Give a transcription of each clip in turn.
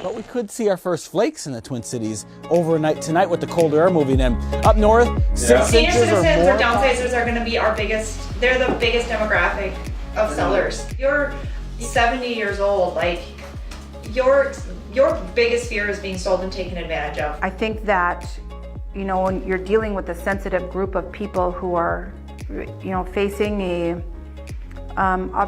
But we could see our first flakes in the Twin Cities overnight tonight with the colder air moving in. Up north, 6 Senior inches or citizens more. or downsizers are going to be they're the biggest demographic of sellers. You're 70 years old, like your biggest fear is being sold and taken advantage of. I think that, when you're dealing with a sensitive group of people who are, facing a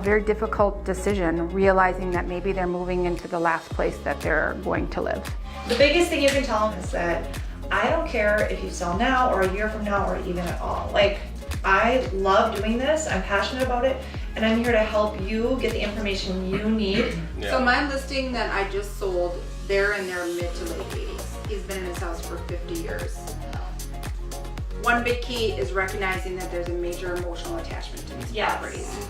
very difficult decision, realizing that maybe they're moving into the last place that they're going to live. The biggest thing you can tell them is that I don't care if you sell now or a year from now or even at all. Like, I love doing this, I'm passionate about it, and I'm here to help you get the information you need. Yeah. So my listing that I just sold, they're in their mid to late 80s. He's been in his house for 50 years. One big key is recognizing that there's a major emotional attachment to these properties.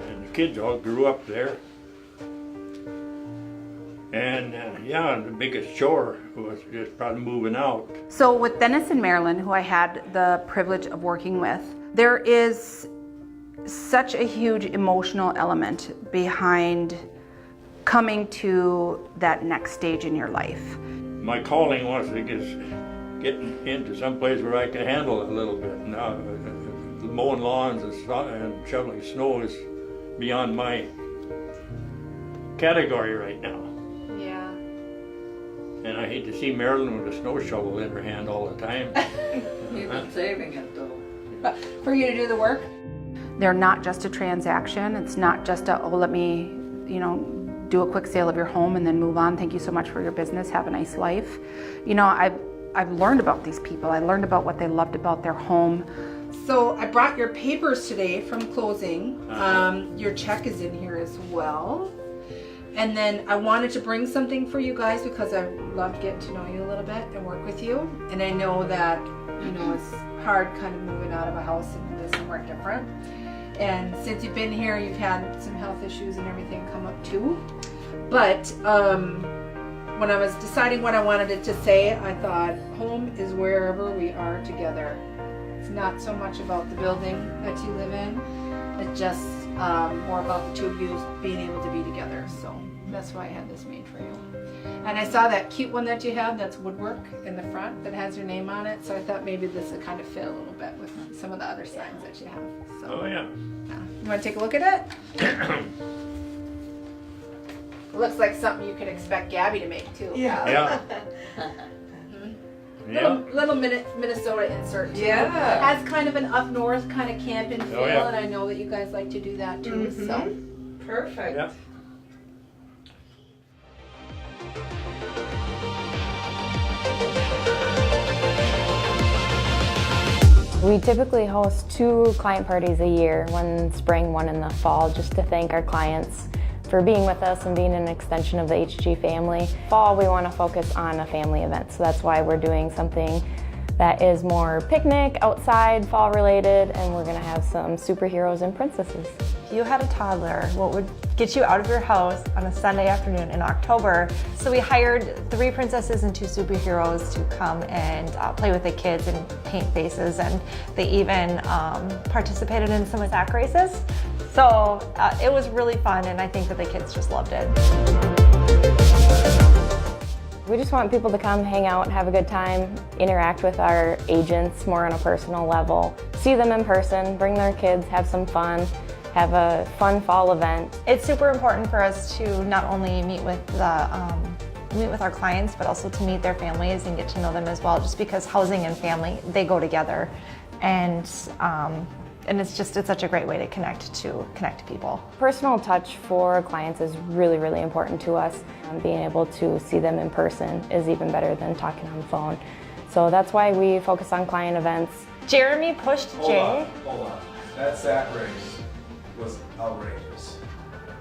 And the kids all grew up there. And the biggest chore was just probably moving out. So with Dennis and Marilyn, who I had the privilege of working with, there is such a huge emotional element behind coming to that next stage in your life. My calling was to get into some place where I can handle it a little bit. Now, mowing lawns and shoveling snow is beyond my category right now. Yeah. And I hate to see Marilyn with a snow shovel in her hand all the time. You've been saving it though. But for you to do the work? They're not just a transaction. It's not just let me, do a quick sale of your home and then move on. Thank you so much for your business. Have a nice life. I've learned about these people. I learned about what they loved about their home. So I brought your papers today from closing. Your check is in here as well. And then I wanted to bring something for you guys because I love getting to know you a little bit and work with you. And I know that, it's hard kind of moving out of a house and live somewhere different. And since you've been here, you've had some health issues and everything come up too. But when I was deciding what I wanted it to say, I thought home is wherever we are together. It's not so much about the building that you live in. It's just more about the two of you being able to be together. So that's why I had this made for you. And I saw that cute one that you have that's woodwork in the front that has your name on it. So I thought maybe this would kind of fit a little bit with some of the other signs that you have. So, Oh yeah. You want to take a look at it? It looks like something you could expect Gabby to make too. Yeah. Little Minnesota insert too. Yeah. Has kind of an up north kind of camping feel, yeah. and I know that you guys like to do that too. So Perfect. Yeah. We typically host 2 client parties a year, one in spring, one in the fall, just to thank our clients for being with us and being an extension of the HG family. Fall, we want to focus on a family event, so that's why we're doing something that is more picnic, outside, fall related, and we're going to have some superheroes and princesses. You had a toddler, what would get you out of your house on a Sunday afternoon in October? So we hired 3 princesses and 2 superheroes to come and play with the kids and paint faces, and they even participated in some sack races. So it was really fun, and I think that the kids just loved it. We just want people to come, hang out, have a good time, interact with our agents more on a personal level, see them in person, bring their kids, have some fun, have a fun fall event. It's super important for us to not only meet with our clients, but also to meet their families and get to know them as well, just because housing and family, they go together. And it's such a great way to connect to people. Personal touch for clients is really, really important to us. Being able to see them in person is even better than talking on the phone. So that's why we focus on client events. Jeremy pushed Jay. Hold on. That sack race was outrageous.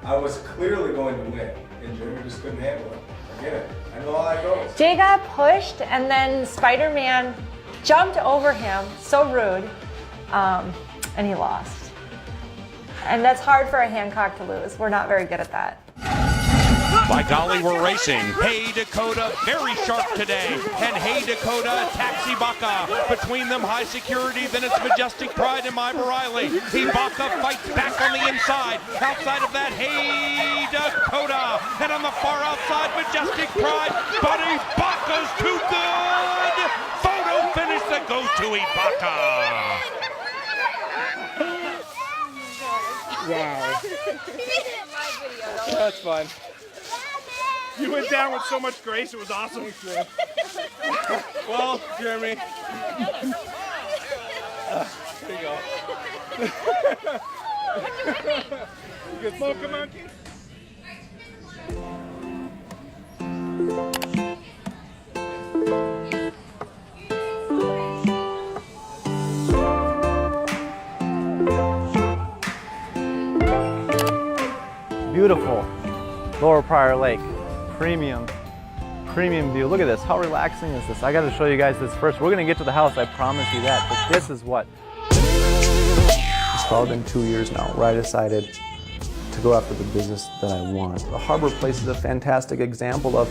I was clearly going to win, and Jeremy just couldn't handle it. I get it. I know how that goes. Jay got pushed, and then Spider-Man jumped over him, so rude, and he lost. And that's hard for a Hancock to lose. We're not very good at that. By golly, we're racing. Hey Dakota, very sharp today. And Hey Dakota, Taxi Baca. Between them, high security, then it's Majestic Pride and Myra Riley. He Baca fights back on the inside. Outside of that, Hey Dakota. Baca. And on the far outside, Majestic Pride, but Ibaka's too good. Photo finish that goes to Ibaka. Wow. That's fun. You went down with so much grace, it was awesome. Well, Jeremy. There you go. You can smoke a monkey? Beautiful Lower Prior Lake, premium view. Look at this, how relaxing is this? I gotta show you guys this first. We're gonna get to the house, I promise you that, but this is what. It's probably been 2 years now where I decided to go after the business that I want. The Harbor Place is a fantastic example of,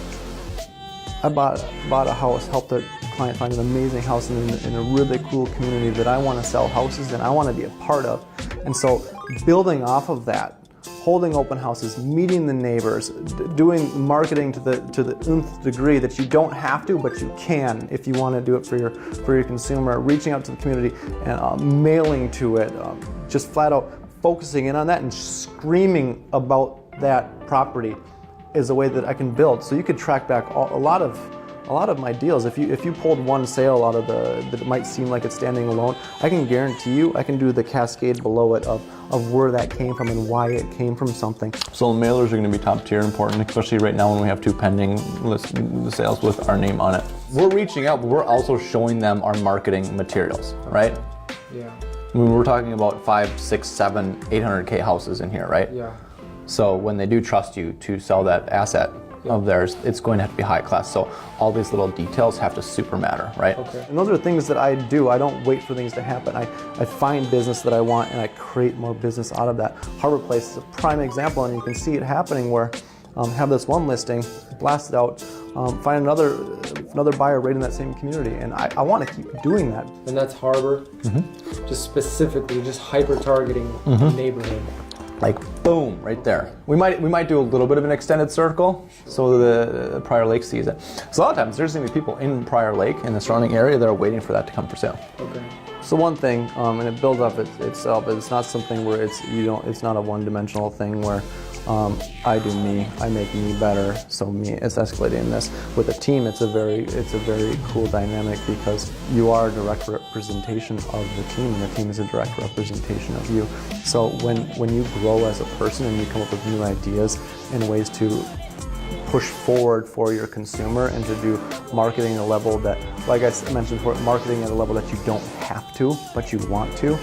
I bought a house, helped a client find an amazing house in a really cool community that I wanna sell houses and I wanna be a part of. And so building off of that, holding open houses, meeting the neighbors, doing marketing to the nth degree that you don't have to, but you can if you want to do it for your consumer, reaching out to the community and mailing to it, just flat out focusing in on that and screaming about that property is a way that I can build. So you could track back a lot of my deals. If you pulled one sale out of that it might seem like it's standing alone, I can guarantee you I can do the cascade below it of where that came from and why it came from something. So mailers are going to be top tier important, especially right now when we have 2 pending sales with our name on it. We're reaching out, but we're also showing them our marketing materials, right? Yeah. I mean, we're talking about 5, 6, 7, 800K houses in here, right? Yeah. So when they do trust you to sell that asset of theirs, it's going to have to be high class. So all these little details have to super matter, right? Okay. And those are things that I do. I don't wait for things to happen. I find business that I want and I create more business out of that. Harbor Place is a prime example, and you can see it happening where have this one listing, blast it out, find another buyer right in that same community, and I want to keep doing that. And that's Harbor, just specifically, just hyper targeting the neighborhood. Like boom, right there. We might do a little bit of an extended circle so the Prior Lake sees it. So a lot of times there's going to be people in Prior Lake in the surrounding area that are waiting for that to come for sale. Okay. So one thing, and it builds up itself. It's not something where it's not a one-dimensional thing where I do me, I make me better. So me, it's escalating this. With a team, it's a very cool dynamic because you are a direct representation of the team, and the team is a direct representation of you. So when you grow as a person and you come up with new ideas and ways to push forward for your consumer and to do marketing at a level that, like I mentioned before, marketing at a level that you don't have to, but you want to,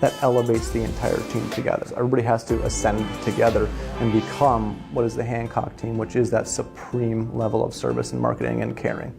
that elevates the entire team together. Everybody has to ascend together and become what is the Hancock team, which is that supreme level of service and marketing and caring.